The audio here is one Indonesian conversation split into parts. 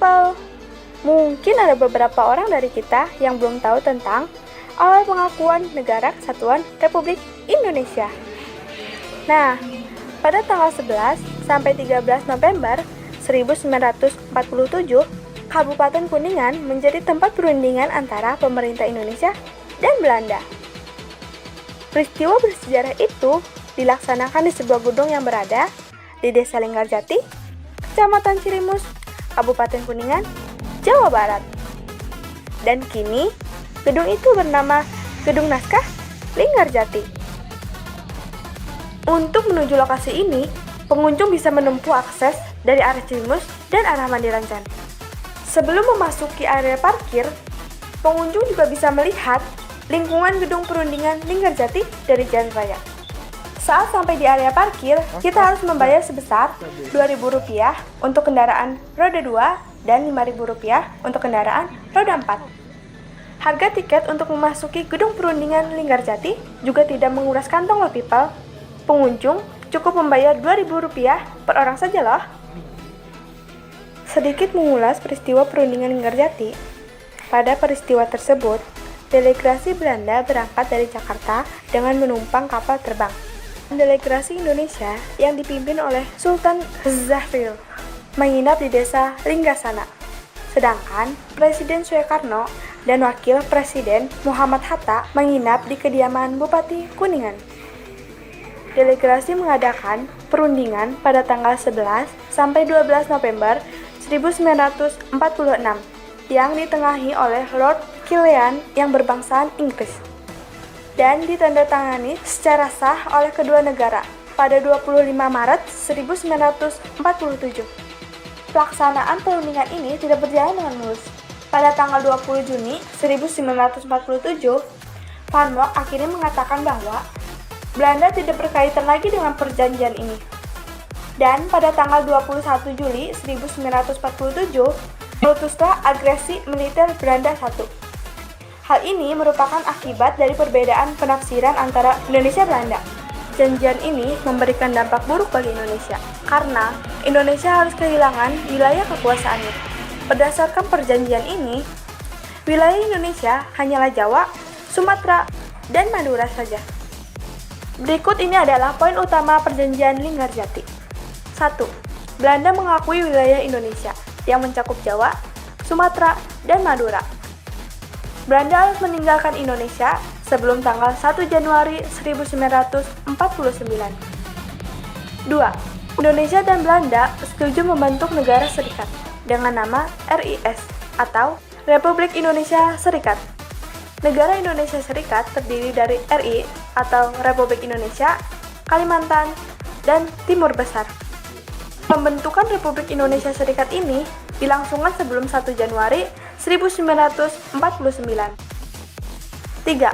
people, mungkin ada beberapa orang dari kita yang belum tahu tentang awal pengakuan Negara Kesatuan Republik Indonesia. Nah, pada tanggal 11 sampai 13 November 1947, Kabupaten Kuningan menjadi tempat perundingan antara pemerintah Indonesia dan Belanda. Peristiwa bersejarah itu dilaksanakan di sebuah gedung yang berada di Desa Linggarjati, Kecamatan Cirimus, Kabupaten Kuningan, Jawa Barat. Dan kini, gedung itu bernama Gedung Naskah Linggarjati. Untuk menuju lokasi ini, pengunjung bisa menempuh akses dari arah Cirimus dan arah Mandirancan. Sebelum memasuki area parkir, pengunjung juga bisa melihat lingkungan gedung perundingan Linggarjati dari jalan raya. Saat sampai di area parkir, kita harus membayar sebesar Rp2.000 untuk kendaraan roda 2 dan Rp5.000 untuk kendaraan roda 4. Harga tiket untuk memasuki gedung perundingan Linggarjati juga tidak menguras kantong loh people. Pengunjung cukup membayar Rp2.000 per orang saja loh. Sedikit mengulas peristiwa perundingan Linggarjati. Pada peristiwa tersebut, delegasi Belanda berangkat dari Jakarta dengan menumpang kapal terbang. Delegasi Indonesia yang dipimpin oleh Sultan Zafir menginap di desa Linggasana. Sedangkan Presiden Soekarno dan Wakil Presiden Muhammad Hatta menginap di kediaman Bupati Kuningan. Delegasi mengadakan perundingan pada tanggal 11 sampai 12 November 1946 yang ditengahi oleh Lord Killian yang berbangsaan Inggris dan ditandatangani secara sah oleh kedua negara pada 25 Maret 1947. Pelaksanaan perundingan ini tidak berjalan dengan mulus. Pada tanggal 20 Juni 1947, Van Mock akhirnya mengatakan bahwa Belanda tidak berkaitan lagi dengan perjanjian ini. Dan pada tanggal 21 Juli 1947, meletuslah agresi militer Belanda I. Hal ini merupakan akibat dari perbedaan penafsiran antara Indonesia dan Belanda. Perjanjian ini memberikan dampak buruk bagi Indonesia, karena Indonesia harus kehilangan wilayah kekuasaannya. Berdasarkan perjanjian ini, wilayah Indonesia hanyalah Jawa, Sumatera, dan Madura saja. Berikut ini adalah poin utama perjanjian Linggarjati. 1. Belanda mengakui wilayah Indonesia yang mencakup Jawa, Sumatera, dan Madura. Belanda harus meninggalkan Indonesia sebelum tanggal 1 Januari 1949. 2. Indonesia dan Belanda setuju membentuk negara serikat dengan nama RIS atau Republik Indonesia Serikat. Negara Indonesia Serikat terdiri dari RI atau Republik Indonesia, Kalimantan, dan Timur Besar. Pembentukan Republik Indonesia Serikat ini dilangsungkan sebelum 1 Januari 1949. 3.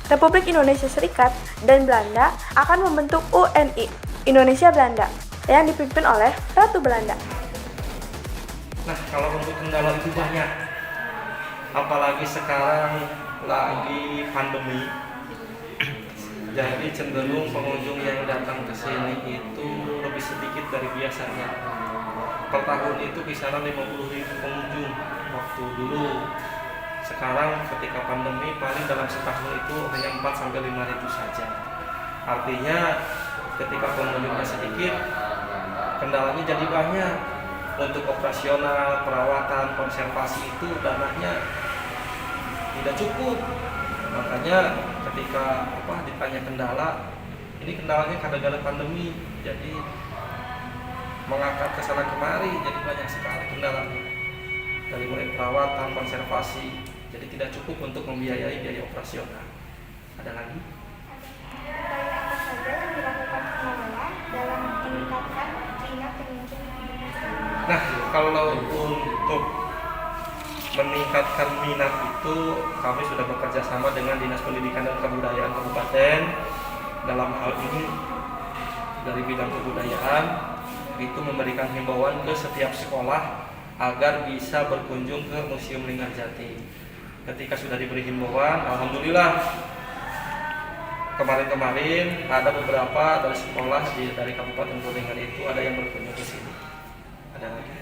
Republik Indonesia Serikat dan Belanda akan membentuk UNI, Indonesia Belanda, yang dipimpin oleh Ratu Belanda. Nah, kalau untuk kendala itu banyak. Apalagi sekarang lagi pandemi. Jadi cenderung pengunjung yang datang ke sini itu lebih sedikit dari biasanya. Per tahun itu kisaran 50.000 pengunjung waktu dulu. Sekarang ketika pandemi paling dalam setahun itu hanya 4-5 ribu saja. Artinya ketika pengunjungnya sedikit, kendalanya jadi banyak. Untuk operasional, perawatan, konservasi itu dananya tidak cukup. Makanya ketika ditanya kendala, ini kendalanya gara-gara pandemi, jadi mengangkat ke sana kemari, jadi banyak sekali kendalanya. Dari mulai perawatan, konservasi, jadi tidak cukup untuk membiayai biaya operasional. Ada lagi? Upaya apa saja yang dilakukan pengelola dalam meningkatkan minat pengunjung? Nah, kalau untuk meningkatkan minat itu kami sudah bekerja sama dengan Dinas Pendidikan dan Kebudayaan Kabupaten. Dalam hal ini dari bidang kebudayaan itu memberikan himbauan ke setiap sekolah agar bisa berkunjung ke Museum Linggarjati. Ketika sudah diberi himbauan, alhamdulillah kemarin-kemarin ada beberapa dari sekolah dari Kabupaten Kuningan itu ada yang berkunjung ke sini. Ada lagi?